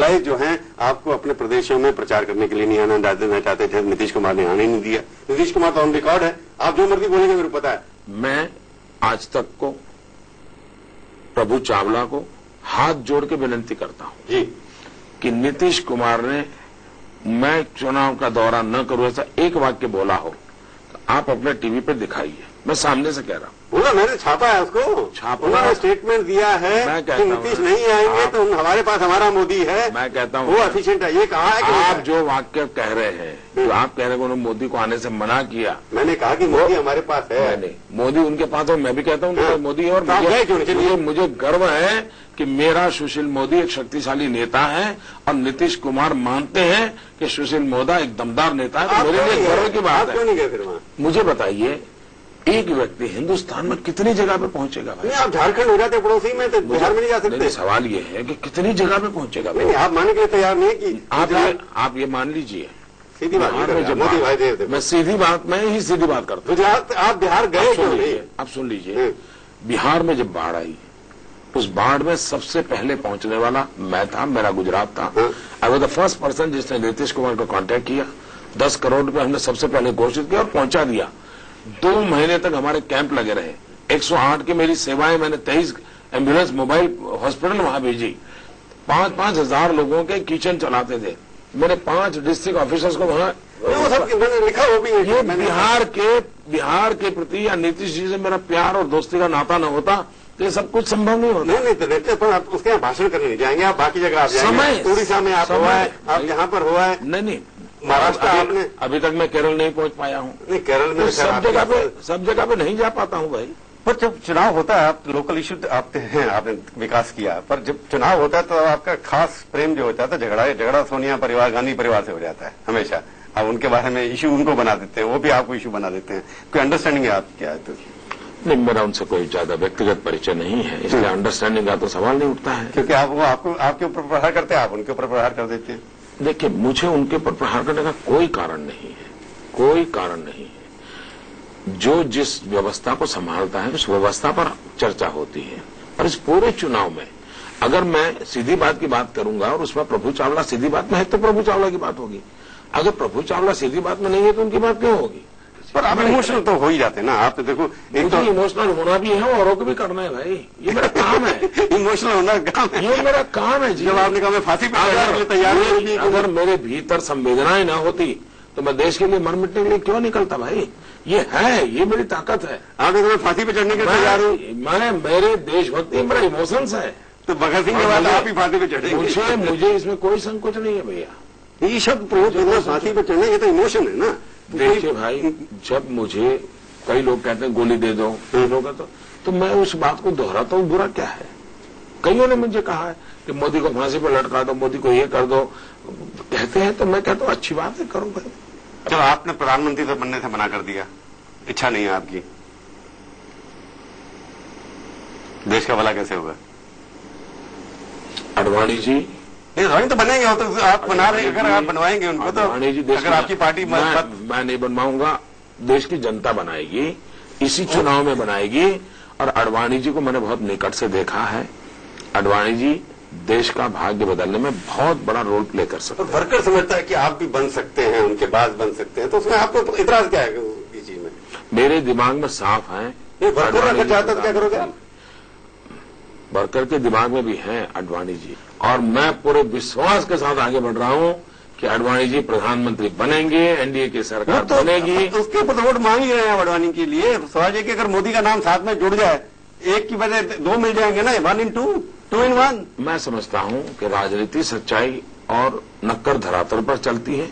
Allies जो हैं आपको अपने प्रदेशों में प्रचार करने के लिए नहीं आना देना चाहते थे। नीतीश कुमार ने आने नहीं दिया। नीतीश कुमार तो ऑन रिकॉर्ड है, आप जो मर्जी बोलेंगे मेरे को पता है। मैं आज तक को प्रभु चावला को हाथ जोड़ के विनती करता हूं जी कि नीतीश कुमार ने मैं चुनाव का दौरा न करूं ऐसा एक वाक्य बोला हो तो आप अपने टीवी पे दिखाइए। मैं सामने से कह रहा हूं। बोला, मैंने छापा है उसको, छापा, उन्होंने स्टेटमेंट दिया है कि नीतीश नहीं आएंगे तो हमारे पास हमारा मोदी है। मैं कहता हूं वो एफिशिएंट है, ये कहा है कि आप जो वाक्य कह रहे हैं, जो आप कह रहे हैं कि उन्होंने मोदी को आने से मना किया, मैंने कहा कि मोदी हमारे पास है। नहीं, मोदी उनके पास है। मैं भी कहता हूं मोदी है, और मुझे गर्व है कि मेरा सुशील मोदी एक शक्तिशाली नेता है और नीतीश कुमार मानते हैं कि सुशील मोदी एक दमदार नेता है। तो मेरे लिए गर्व की बात है। क्यों नहीं गए फिर वहां? मुझे बताइए, एक व्यक्ति हिंदुस्तान में कितनी जगह पे पहुंचेगा भाई? आप झारखंड हो जाते पड़ोसी में, तो बिहार में नहीं जा सकते। सवाल ये है कि कितनी जगह पे पहुंचेगा भाई? आप मानने के लिए तैयार नहीं कि आप ये मान लीजिए, सीधी बात मोदी भाई दे मैं सीधी बात करता हूँ। गुजरात आप बिहार गए क्यों नहीं? आप सुन लीजिए, बिहार में जब बाढ़ आई, उस बाढ़ में सबसे पहले पहुंचने वाला मैं था, मेरा गुजरात था। I was the first person जिसने नीतीश कुमार को कांटेक्ट किया। 10 करोड़ रुपए हमने सबसे पहले घोषित किया और पहुंचा दिया। 2 महीने तक हमारे कैंप लगे रहे। 108 की मेरी सेवाएं, मैंने 23 एम्बुलेंस मोबाइल हॉस्पिटल वहां भेजी। 5-5 हजार लोगों के किचन चलाते थे। मैंने 5 डिस्ट्रिक्ट ऑफिसर्स को वहां मैंने लिखा, वो भी ये बिहार के प्रति या नीतीश जी से मेरा प्यार और दोस्ती का नाता न होता तो ये सब कुछ संभव नहीं होता। नहीं तो रहते, पर आप उसके यहाँ भाषण करने नहीं जाएंगे, आप बाकी जगह आप जाएंगे। उड़ीसा में आप हुआ है, आप यहाँ पर हुआ है। नहीं, महाराष्ट्र आपने अभी तक मैं केरल नहीं पहुंच पाया हूं। नहीं, केरल में सब जगह पे नहीं जा पाता हूं भाई। पर जब चुनाव होता है, आप लोकल इश्यू आपने विकास किया, पर जब चुनाव होता है तो आपका खास प्रेम जो होता है झगड़ा सोनिया परिवार, गांधी परिवार से हो जाता है हमेशा। आप उनके बारे में इश्यू उनको बना देते हैं, वो भी आपको इश्यू बना देते हैं। कोई अंडरस्टैंडिंग है आप क्या है? तो नहीं, मेरा उनसे कोई ज्यादा व्यक्तिगत परिचय नहीं है, इसलिए अंडरस्टैंडिंग का तो सवाल नहीं उठता है। क्योंकि आपके ऊपर प्रहार करते हैं, आप उनके ऊपर प्रहार कर देते हैं। देखिए, मुझे उनके ऊपर प्रहार करने का कोई कारण नहीं है, कोई कारण नहीं है। जो जिस व्यवस्था को संभालता है उस व्यवस्था पर चर्चा होती है। और इस पूरे चुनाव में अगर मैं सीधी बात की बात करूंगा और उसमें प्रभु चावला सीधी बात में है तो प्रभु चावला की बात होगी। अगर प्रभु चावला सीधी बात में नहीं है तो उनकी बात क्यों होगी? पर आप इमोशनल तो हो ही जाते हैं ना। आप तो देखो, एक तो इमोशनल होना भी है, औरों को भी करना है भाई, ये मेरा काम है। इमोशनल होना काम है, ये मेरा काम है जी। जब आपने कहा मैं फांसी पे चढ़ने के लिए तैयार हूं, अगर मेरे भीतर संवेदनाएं ना होती तो मैं देश के लिए मर मिटने के लिए क्यों निकलता भाई? ये है, ये मेरी ताकत है। आपने कहा मैं फांसी पे चढ़ने के लिए तैयार हूं, मैंने मेरे देशभक्ति मेरा इमोशंस है। तो भगत सिंह के बाद आप ही फांसी पे चढ़ेंगे? मुझे इसमें कोई संकोच नहीं है भैया। ये शब्द प्रयोग करना, फांसी पे चढ़ना, ये तो इमोशन है ना। देखिए भाई, जब मुझे कई लोग कहते हैं गोली दे दो, लोग तो मैं उस बात को दोहराता हूँ, बुरा क्या है? कईयों ने मुझे कहा है कि मोदी को फांसी पर लटका दो, मोदी को ये कर दो, कहते हैं तो मैं कहता हूँ अच्छी बात है, करो भाई। चलो, आपने प्रधानमंत्री से बनने से मना कर दिया, इच्छा नहीं है आपकी, देश का भला कैसे होगा? अडवाणी जी तो बनेंगे, हो तो आप बना रहे, अगर आप बनवाएंगे उनको तो, अगर आपकी पार्टी मैं नहीं बनवाऊंगा, देश की जनता बनाएगी, इसी चुनाव में बनाएगी। और अडवाणी जी को मैंने बहुत निकट से देखा है। अडवाणी जी देश का भाग्य बदलने में बहुत बड़ा रोल प्ले कर सकते हैं। वर्कर समझता है कि आप भी बन सकते हैं, उनके बाद बन सकते हैं, तो उसमें आपको इतराज क्या है इस चीज में? मेरे दिमाग में साफ है। वर्कर अगर चाहता तो क्या करोगे आप? वर्कर के दिमाग में भी हैं अडवाणी जी, और मैं पूरे विश्वास के साथ आगे बढ़ रहा हूं कि अडवाणी जी प्रधानमंत्री बनेंगे, एनडीए की सरकार बनेगी। उसके ऊपर तो वोट मांग ही रहे हैं अडवाणी के लिए। सवाल ये कि अगर मोदी का नाम साथ में जुड़ जाए, एक की बजाय 2 मिल जाएंगे ना, 1 in 2, 2 in 1। मैं समझता हूं कि राजनीति सच्चाई और नक्कर धरातल पर चलती है,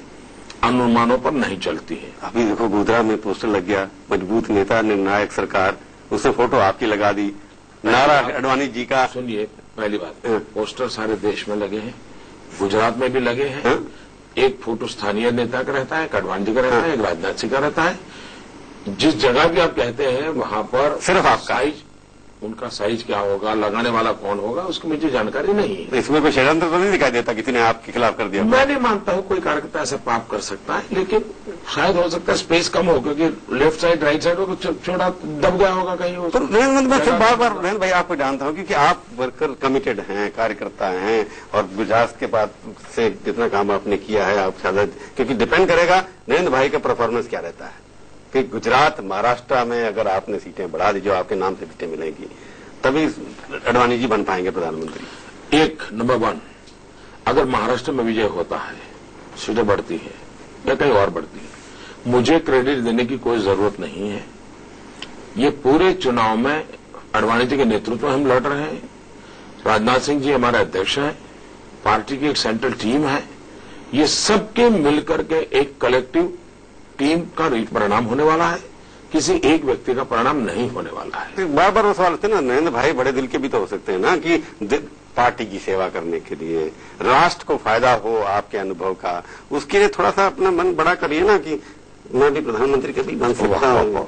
अनुमानों पर नहीं चलती है। अभी देखो, गोधरा में पोस्टर लग गया, मजबूत नेता निर्णायक सरकार, उससे फोटो आपकी लगा दी, नारा अडवाणी जी का। सुनिए, पहली बात, पोस्टर सारे देश में लगे हैं, गुजरात में भी लगे हैं। एक फोटो स्थानीय नेता का रहता है, एक अडवाणी जी का रहता है, एक राजनाथ सिंह का रहता है। जिस जगह की आप कहते हैं वहां पर सिर्फ आप साइज, उनका साइज क्या होगा, लगाने वाला कौन होगा, उसकी मुझे जानकारी नहीं है। इसमें कोई षड्यंत्र तो नहीं दिखाई देता किसी ने आपके खिलाफ कर दिया? मैं नहीं मानता हूं कोई कार्यकर्ता ऐसा पाप कर सकता है, लेकिन शायद हो सकता है स्पेस कम हो, क्योंकि लेफ्ट साइड राइट साइड को छोटा दब गया होगा कहीं। तो मैं फिर बार नरेंद्र भाई आपको जानता हूं, क्योंकि आप वर्कर कमिटेड हैं, कार्यकर्ता हैं, और गुजरात के बाद से जितना काम आपने किया है, आप शायद, क्योंकि डिपेंड करेगा नरेंद्र भाई का परफॉर्मेंस क्या रहता है कि गुजरात महाराष्ट्र में अगर आपने सीटें बढ़ा दी, जो आपके नाम से सीटें मिलेंगी, तभी अडवाणी जी बन पाएंगे प्रधानमंत्री। एक नंबर 1, अगर महाराष्ट्र में विजय होता है, सीटें बढ़ती है या कहीं और बढ़ती है, मुझे क्रेडिट देने की कोई जरूरत नहीं है। ये पूरे चुनाव में अडवाणी जी के नेतृत्व में हम लड़ रहे हैं। राजनाथ सिंह जी हमारे अध्यक्ष हैं, पार्टी की एक सेंट्रल टीम है, ये सबके मिलकर के एक कलेक्टिव टीम का परिणाम होने वाला है, किसी एक व्यक्ति का परिणाम नहीं होने वाला है। बार बार वो सवाल थे ना, नरेंद्र भाई बड़े दिल के भी तो हो सकते हैं ना, कि पार्टी की सेवा करने के लिए, राष्ट्र को फायदा हो आपके अनुभव का, उसके लिए थोड़ा सा अपना मन बड़ा करिए ना, कि मैं भी प्रधानमंत्री कभी बन सकता हूँ।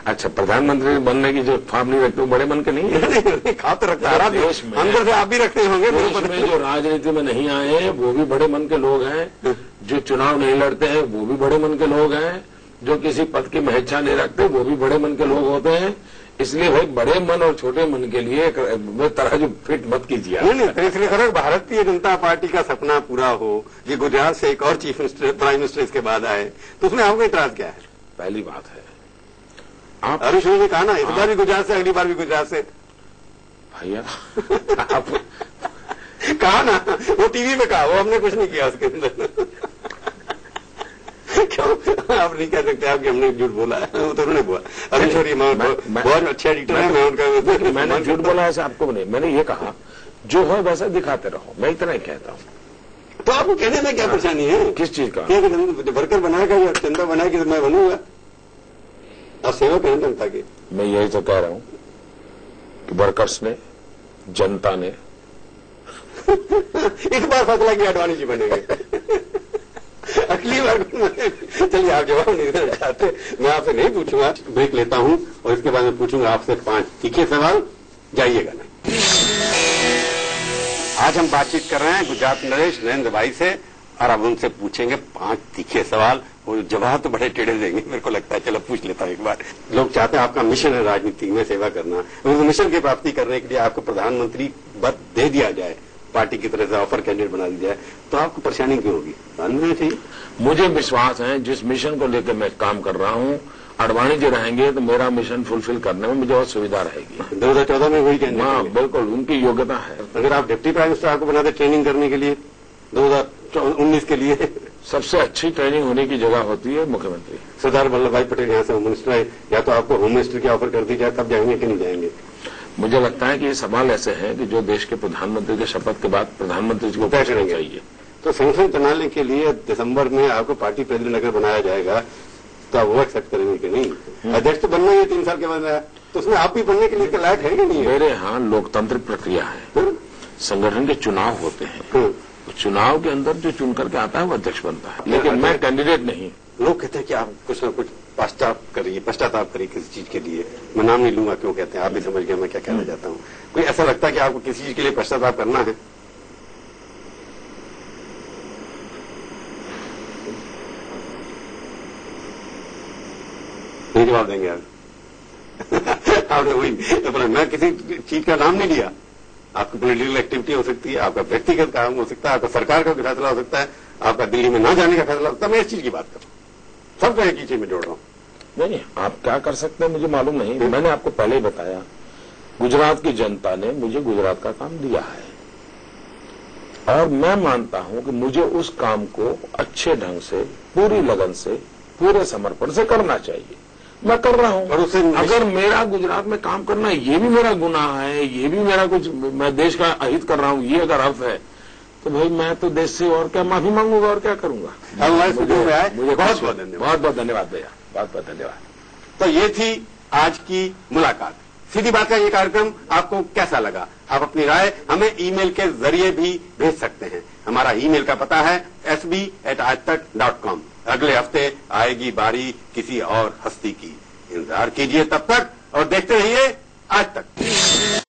अच्छा, प्रधानमंत्री बनने की जो ख्वाब नहीं रखते, बड़े मन के नहीं है। ख्वाब तो रखता है देश में, अंदर से आप भी रखते होंगे। देश में जो राजनीति में नहीं आए वो भी बड़े मन के लोग हैं, जो चुनाव नहीं लड़ते हैं वो भी बड़े मन के लोग हैं, जो किसी पद की महत्ता नहीं रखते वो भी बड़े मन के लोग होते हैं। इसलिए भाई बड़े मन और छोटे मन के लिए तरह जो फिट मत कीजिए। नहीं, तो इसलिए करो भारतीय जनता पार्टी का सपना पूरा हो, ये गुजरात से एक और चीफ मिनिस्टर, प्राइम मिनिस्टर इसके बाद आए, तो उसमें आपको इतराज क्या है? पहली बात है, आप अरुण सिंह ने कहा ना, इस बार भी गुजरात से, अगली बार भी गुजरात से। भैया आप कहा ना, वो टीवी में कहा, वो हमने कुछ नहीं किया उसके अंदर। क्यों आप नहीं कह सकते आप कि हमने झूठ बोला है? वो तो उन्होंने बोला। अभी छोड़िए, बहुत अच्छे एडिटर है, मैं उनका, मैंने झूठ बोला ऐसा आपको नहीं, मैंने ये कहा जो है वैसा दिखाते रहो, मैं इतना ही कहता हूँ। तो आपको कहने में क्या परेशानी है? किस चीज का? वर्कर बनाएगा या चंदा बनाएगी तो मैं बनूंगा, आप सेवक हैं जनता के। मैं यही तो कह रहा हूँ कि वर्कर्स ने, जनता ने इस बार फैसला किया अडवाणी जी बनेंगे। अगली बार चलिए, आप जवाब नहीं देना चाहते, मैं आपसे नहीं पूछूंगा, ब्रेक लेता हूं और इसके बाद मैं पूछूंगा आपसे 5 तीखे सवाल, जाइएगा नहीं। आज हम बातचीत कर रहे हैं गुजरात नरेश नरेंद्र भाई से, और अब उनसे पूछेंगे 5 तीखे सवाल। वो जवाब तो बड़े टेढ़े देंगे मेरे को लगता है, चलो पूछ लेता हूं एक बार। लोग चाहते हैं, आपका मिशन है राजनीति में सेवा करना, उस मिशन की प्राप्ति करने के लिए आपको प्रधानमंत्री पद दे दिया जाए, पार्टी की तरफ से ऑफर कैंडिडेट बना दी जाए, तो आपको परेशानी क्यों होगी? मानना चाहिए। मुझे विश्वास है जिस मिशन को लेकर मैं काम कर रहा हूँ, अडवाणी जी रहेंगे तो मेरा मिशन फुलफिल करने में मुझे बहुत सुविधा रहेगी। 2014 में वही कैंडिडेट? हाँ बिल्कुल, उनकी योग्यता है। अगर आप डिप्टी प्राइम मिनिस्टर आपको बनाते ट्रेनिंग करने के लिए 2019 के लिए, सबसे अच्छी ट्रेनिंग होने की जगह होती है मुख्यमंत्री। सरदार वल्लभ भाई पटेल यहाँ से होम मिनिस्टर है, या तो आपको होम मिनिस्टर की ऑफर कर दी जाए, तब जाएंगे कि नहीं जाएंगे? मुझे लगता है कि ये सवाल ऐसे हैं कि जो देश के प्रधानमंत्री के शपथ के बाद प्रधानमंत्री जी को तय करना चाहिए। तो संसद चुनाव के लिए दिसंबर में आपको पार्टी प्रेसिडेंट अगर बनाया जाएगा तो आप वो एक्सेप्ट करेंगे कि नहीं? अध्यक्ष तो बनना ही 3 साल के बाद, तो उसमें आप भी बनने के लिए लायक है कि नहीं? मेरे यहाँ लोकतांत्रिक प्रक्रिया है, संगठन के चुनाव होते हैं, चुनाव के अंदर जो चुन करके आता है वो अध्यक्ष बनता है, लेकिन मैं कैंडिडेट नहीं। लोग कहते हैं कि आप कुछ न कुछ पश्चाताप करिए किसी चीज के लिए। मैं नाम नहीं लूंगा क्यों कहते हैं, आप भी समझ गए मैं क्या कहना चाहता हूँ। कोई ऐसा लगता है कि आपको किसी चीज के लिए पश्चाताप करना है? नहीं जवाब देंगे आप? आपने वही तो, मैं किसी चीज का नाम नहीं लिया। आपकी पॉलिटिकल एक्टिविटी हो सकती है, आपका व्यक्तिगत काम हो सकता है, आपका सरकार का फैसला हो सकता है, आपका दिल्ली में ना जाने का फैसला हो सकता है। मैं इस चीज की बात कर रहा हूँ, सब एक ही चीज में जोड़ रहा हूँ। नहीं, आप क्या कर सकते हैं मुझे मालूम नहीं। मैंने आपको पहले ही बताया, गुजरात की जनता ने मुझे गुजरात का काम दिया है और मैं मानता हूं कि मुझे उस काम को अच्छे ढंग से, पूरी लगन से, पूरे समर्पण से करना चाहिए। मैं कर रहा हूं। और उससे अगर मेरा गुजरात में काम करना ये भी मेरा गुनाह है, ये भी मेरा कुछ, मैं देश का अहित कर रहा हूं, ये अगर अर्थ है तो भाई मैं तो देश से और क्या माफी मांगूंगा और क्या करूंगा। मुझे बहुत बहुत धन्यवाद भैया, बहुत बहुत धन्यवाद। तो ये थी आज की मुलाकात। सीधी बात का ये कार्यक्रम आपको कैसा लगा? आप अपनी राय हमें ईमेल के जरिए भी भेज सकते हैं। हमारा ईमेल का पता है sb@aajtak.com। अगले हफ्ते आएगी बारी किसी और हस्ती की। इंतजार कीजिए तब तक और देखते रहिए आज तक।